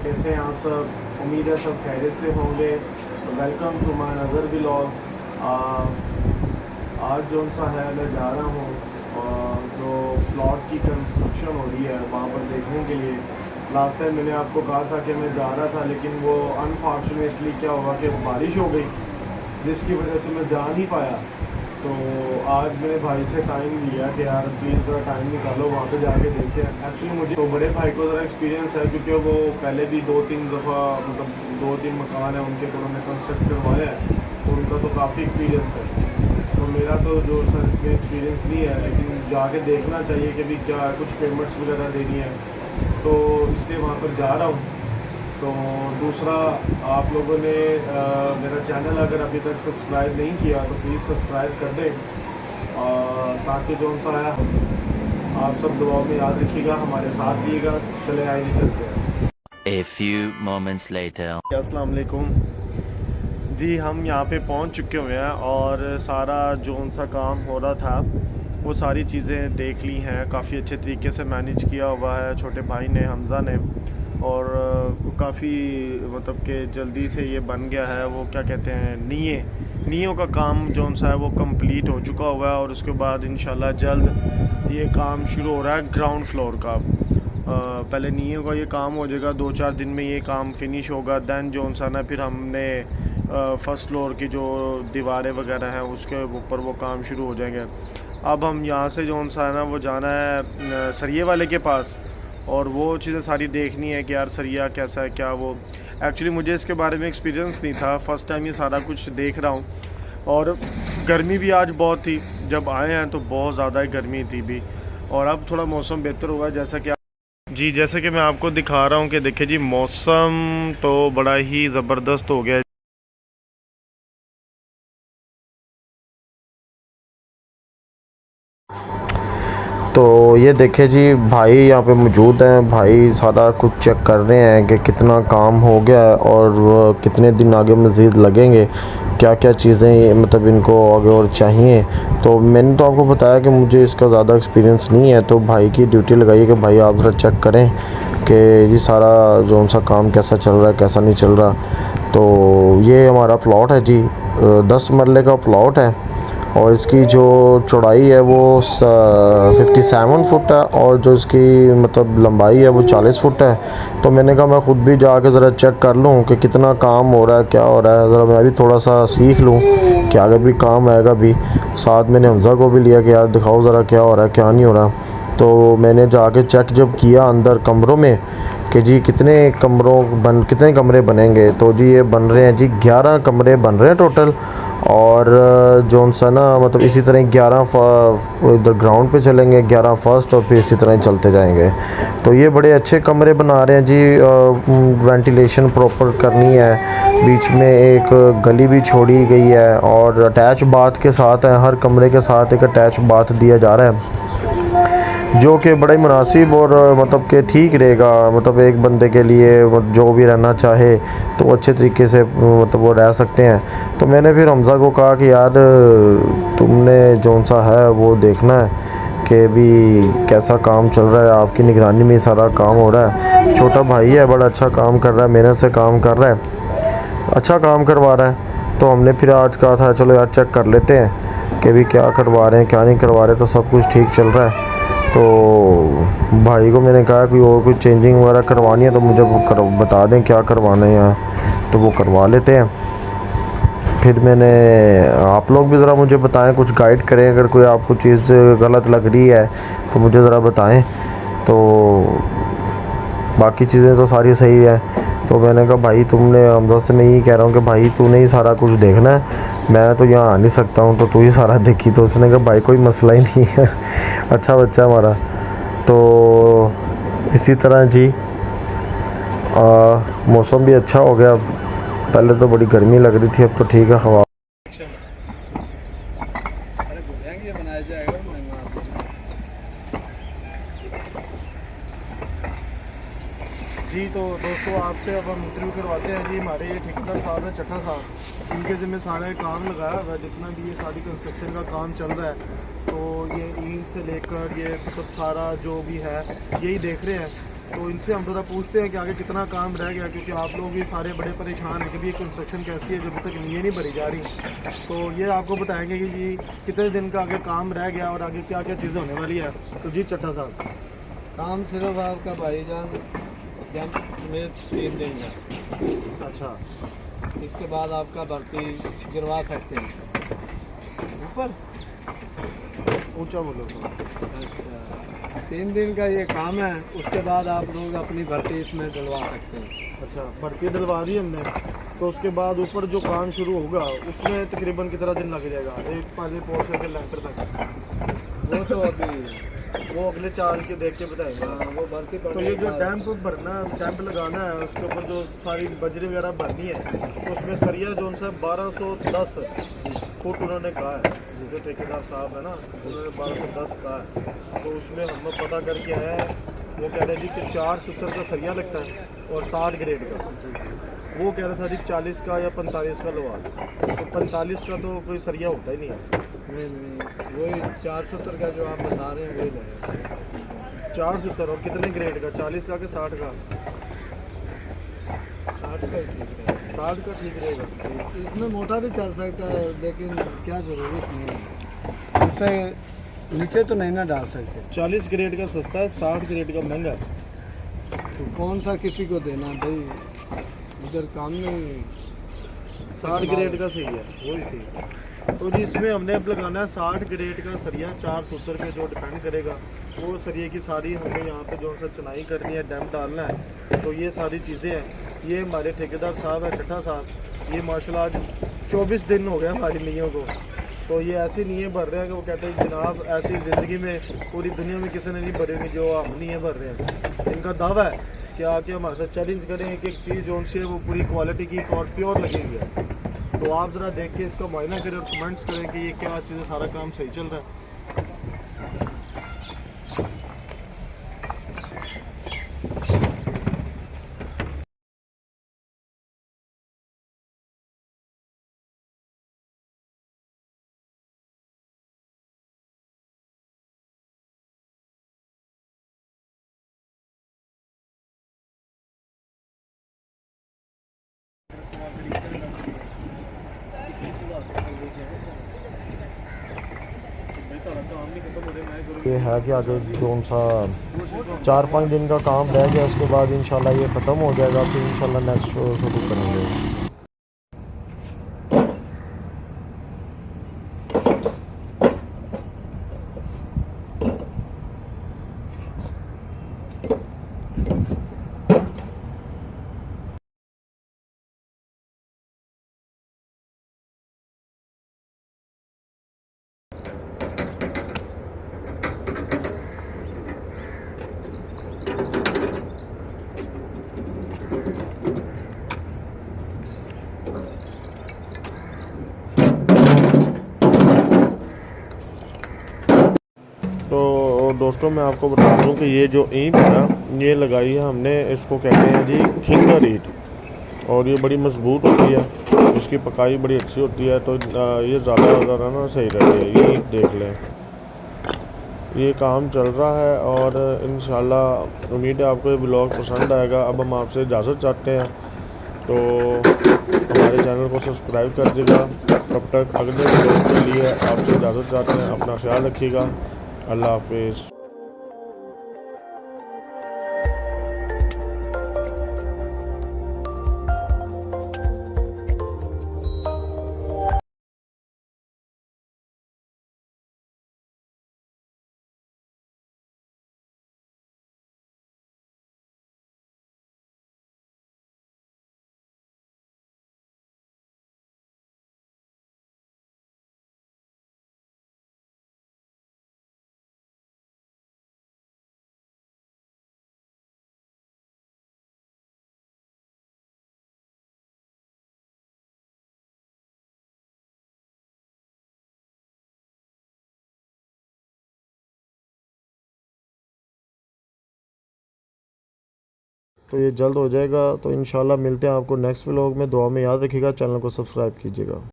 कैसे हैं आप सब? उम्मीद है सब खैरियत से होंगे। Welcome to my other vlog. आज जो सा है मैं जा रहा हूँ जो प्लॉट की कंस्ट्रक्शन हो रही है वहाँ पर देखने के लिए। लास्ट टाइम मैंने आपको कहा था कि मैं जा रहा था, लेकिन वो अनफॉर्चुनेटली क्या हुआ कि बारिश हो गई, जिसकी वजह से मैं जा नहीं पाया। तो आज मेरे भाई से टाइम लिया कि यार प्लीज़ ज़रा टाइम निकालो, वहाँ पे जाके देखें। एक्चुअली मुझे तो बड़े भाई को ज़रा एक्सपीरियंस है, क्योंकि वो पहले भी 2-3 दफ़ा मतलब 2-3 मकान है उनके, तो उन्होंने कंस्ट्रक्ट करवाया है, तो उनका तो काफ़ी एक्सपीरियंस है। तो मेरा तो जो सर इसमें एक्सपीरियंस नहीं है, लेकिन जाके देखना चाहिए कि भी क्या कुछ पेमेंट्स वगैरह देनी है, तो इसलिए वहाँ पर जा रहा हूँ। तो दूसरा, आप लोगों ने मेरा चैनल अगर अभी तक सब्सक्राइब नहीं किया तो प्लीज़ सब्सक्राइब कर दें, ताकि जो सा है आप सब दुआओं में याद रखिएगा, हमारे साथ रहिएगा। चले आइए चलते हैं। A few moments later. अस्सलाम वालेकुम जी, हम यहाँ पे पहुँच चुके हुए हैं और सारा जो सा काम हो रहा था वो सारी चीज़ें देख ली हैं। काफ़ी अच्छे तरीके से मैनेज किया हुआ है छोटे भाई ने, हमज़ा ने, और काफ़ी मतलब कि जल्दी से ये बन गया है। वो क्या कहते हैं, नीयों का काम जो सा है वो कंप्लीट हो चुका हुआ है, और उसके बाद इंशाल्लाह जल्द ये काम शुरू हो रहा है ग्राउंड फ्लोर का। पहले नीयों का ये काम हो जाएगा, 2-4 दिन में ये काम फिनिश होगा। दैन जो सा ना फिर हमने फर्स्ट फ्लोर की जो दीवारें वगैरह हैं उसके ऊपर वो काम शुरू हो जाएंगे। अब हम यहाँ से जो सा है ना वो जाना है सरिये वाले के पास, और वो चीज़ें सारी देखनी है कि यार सरिया कैसा है, क्या वो। एक्चुअली मुझे इसके बारे में एक्सपीरियंस नहीं था, फ़र्स्ट टाइम ये सारा कुछ देख रहा हूँ। और गर्मी भी आज बहुत थी, जब आए हैं तो बहुत ज़्यादा ही गर्मी थी भी, और अब थोड़ा मौसम बेहतर हुआ है। जैसे कि मैं आपको दिखा रहा हूँ कि देखिए जी, मौसम तो बड़ा ही ज़बरदस्त हो गया है। तो ये देखे जी, भाई यहाँ पे मौजूद हैं। भाई सारा कुछ चेक कर रहे हैं कि कितना काम हो गया है और कितने दिन आगे मज़ीद लगेंगे, क्या क्या चीज़ें मतलब इनको आगे और चाहिए। तो मैंने तो आपको बताया कि मुझे इसका ज़्यादा एक्सपीरियंस नहीं है, तो भाई की ड्यूटी लगाई कि भाई आप ज़रा चेक करें कि ये सारा जो सा काम कैसा चल रहा है, कैसा नहीं चल रहा। तो ये हमारा प्लॉट है जी, 10 मरले का प्लॉट है, और इसकी जो चौड़ाई है वो 57 फुट है, और जो इसकी मतलब लंबाई है वो 40 फुट है। तो मैंने कहा मैं ख़ुद भी जाके ज़रा चेक कर लूँ कि कितना काम हो रहा है, क्या हो रहा है, ज़रा मैं भी थोड़ा सा सीख लूँ कि आगे भी काम आएगा भी। साथ मैंने हमज़ा को भी लिया कि यार दिखाओ ज़रा क्या हो रहा है, क्या नहीं हो रहा। तो मैंने जाके चेक जब किया अंदर कमरों में कि जी कितने कमरे बनेंगे, तो जी ये बन रहे हैं जी 11 कमरे बन रहे हैं टोटल। और जो सा ना मतलब इसी तरह 11 इधर ग्राउंड पे चलेंगे, 11 फर्स्ट, और फिर इसी तरह ही चलते जाएंगे। तो ये बड़े अच्छे कमरे बना रहे हैं जी। वेंटिलेशन प्रॉपर करनी है, बीच में एक गली भी छोड़ी गई है, और अटैच बाथ के साथ है, हर कमरे के साथ एक अटैच बाथ दिया जा रहा है, जो कि बड़ा ही मुनासिब और मतलब कि ठीक रहेगा। मतलब एक बंदे के लिए जो भी रहना चाहे तो अच्छे तरीके से मतलब वो रह सकते हैं। तो मैंने फिर हमज़ा को कहा कि यार तुमने जो सा है वो देखना है कि भी कैसा काम चल रहा है, आपकी निगरानी में सारा काम हो रहा है। छोटा भाई है, बड़ा अच्छा काम कर रहा है, मेहनत से काम कर रहा है, अच्छा काम करवा रहा है। तो हमने फिर आज कहा था चलो यार चेक कर लेते हैं कि भी क्या करवा रहे हैं, क्या नहीं करवा रहे। तो सब कुछ ठीक चल रहा है। तो भाई को मैंने कहा कि और कुछ चेंजिंग वगैरह करवानी है तो मुझे बता दें क्या करवाना है यहाँ, तो वो करवा लेते हैं। फिर मैंने आप लोग भी ज़रा मुझे बताएं, कुछ गाइड करें, अगर कोई आपको चीज़ गलत लग रही है तो मुझे ज़रा बताएं। तो बाकी चीज़ें तो सारी सही है। तो मैंने कहा भाई तुमने, हमज़ा से मैं यही कह रहा हूँ कि भाई तूने ही सारा कुछ देखना है, मैं तो यहाँ आ नहीं सकता हूँ, तो तू ही सारा देखी। तो उसने कहा भाई कोई मसला ही नहीं है, अच्छा बच्चा हमारा। तो इसी तरह जी मौसम भी अच्छा हो गया। पहले तो बड़ी गर्मी लग रही थी, अब तो ठीक है हवा। जी तो दोस्तों, आपसे अब हम इंटरव्यू करवाते हैं जी। हमारे ये ठेकेदार साहब है चट्टा साहब, इनके ज़िम्मे सारा काम लगाया हुआ है, जितना भी ये सारी कंस्ट्रक्शन का काम चल रहा है। तो ये ईंट से लेकर ये मतलब सारा जो भी है यही देख रहे हैं। तो इनसे हम थोड़ा पूछते हैं कि आगे कितना काम रह गया, क्योंकि आप लोग भी सारे बड़े परेशान हैं कि भी ये कंस्ट्रक्शन कैसी है जो अभी तक नींवें नहीं भरी जा रही। तो ये आपको बताएंगे कि जी कितने दिन का आगे काम रह गया और आगे क्या क्या चीज़ें होने वाली है। तो जी चट्टा साहब, काम सिर्फ आपका भाईजान जब समेत 3 दिन का। अच्छा, इसके बाद आपका भर्ती गिरवा सकते हैं ऊपर। ऊंचा बोलो थोड़ा। अच्छा, 3 दिन का ये काम है, उसके बाद आप लोग अपनी भर्ती इसमें डलवा सकते हैं। अच्छा, भर्ती डलवा दी हमने, तो उसके बाद ऊपर जो काम शुरू होगा उसमें तकरीबन कितना दिन लग जाएगा एक पहले पोर्शन के लेंटर तक? वो तो अभी वो अगले 4 के देख के बताएंगे। वो भर्ती तो ये जो डैम्प भरना, डैम्प लगाना है, उसके ऊपर जो सारी बजरी वगैरह भरनी है, तो उसमें सरिया जो उनसे 1210 फुट उन्होंने कहा है, जो ठेकेदार साहब है ना, उन्होंने 1210 कहा है। तो उसमें हम लोग पता करके आए हैं, वो कह रहे जी कि 4 सूत्र का सरिया लगता है और 60 ग्रेड का। वो कह रहा था जी 40 का या 45 का लगा, तो 45 का तो कोई सरिया होता ही नहीं है। नहीं, वही 470 का जो आप बता रहे हैं वही लगेगा। 4 सूत्र और कितने ग्रेड का, 40 का कि 60 का? 60 का ही ठीक है। 60 का ठीक रहेगा। इसमें मोटा भी चल सकता है, लेकिन क्या ज़रूरत नहीं है। इससे नीचे तो नहीं ना डाल सकते। 40 ग्रेड का सस्ता है, 60 ग्रेड का महंगा है। तो कौन सा किसी को देना भाई, उधर काम नहीं। 60 ग्रेड का सही है, वही ठीक है। तो जी इसमें हमने अब लगाना है 60 ग्रेड का सरिया, 4 सूत्र पे जो डिपेंड करेगा वो सरिये की सारी हमें यहाँ पे जो सा चुनाई करनी है, डैम डालना है। तो ये सारी चीज़ें हैं। ये हमारे ठेकेदार साहब है चट्टा साहब, ये माशाल्लाह आज 24 दिन हो गए हमारी नीयों को। तो ये ऐसी नीयें भर रहे हैं कि वो कहते हैं जनाब ऐसी ज़िंदगी में पूरी दुनिया में किसी ने नहीं भरी हुई जो हम नीयें भर रहे हैं। इनका दावा है कि आके हमारे साथ चैलेंज करें कि एक चीज़ जो उनसे वो पूरी क्वालिटी की और प्योर लगेगी है। तो आप ज़रा देख के इसका मुआयना करें और कमेंट्स करें कि ये क्या चीज़ें, सारा काम सही चल रहा है। ये है कि आगे कौन सा 4-5 दिन का काम रह गया, उसके बाद इंशाल्लाह ये ख़त्म हो जाएगा, फिर इंशाल्लाह नेक्स्ट शुरू करेंगे। तो दोस्तों मैं आपको बता दूं कि ये जो ईंट है ना, ये लगाई है हमने, इसको कहते हैं जी खिंगर ईंट, और ये बड़ी मजबूत होती है, इसकी पकाई बड़ी अच्छी होती है। तो ये ज़्यादा ना सही रहती है। ये ईंट देख लें, ये काम चल रहा है और इंशाल्लाह उम्मीद है आपको ये ब्लॉग पसंद आएगा। अब हम आपसे इजाज़त चाहते हैं, तो हमारे चैनल को सब्सक्राइब कर दीजिएगा। तब तक अगले ब्लॉग के लिए आपसे इजाज़त चाहते हैं। अपना ख्याल रखिएगा। अल्लाह हाफिज़। तो ये जल्द हो जाएगा। तो इंशाल्लाह मिलते हैं आपको नेक्स्ट व्लॉग में। दुआ में याद रखिएगा, चैनल को सब्सक्राइब कीजिएगा।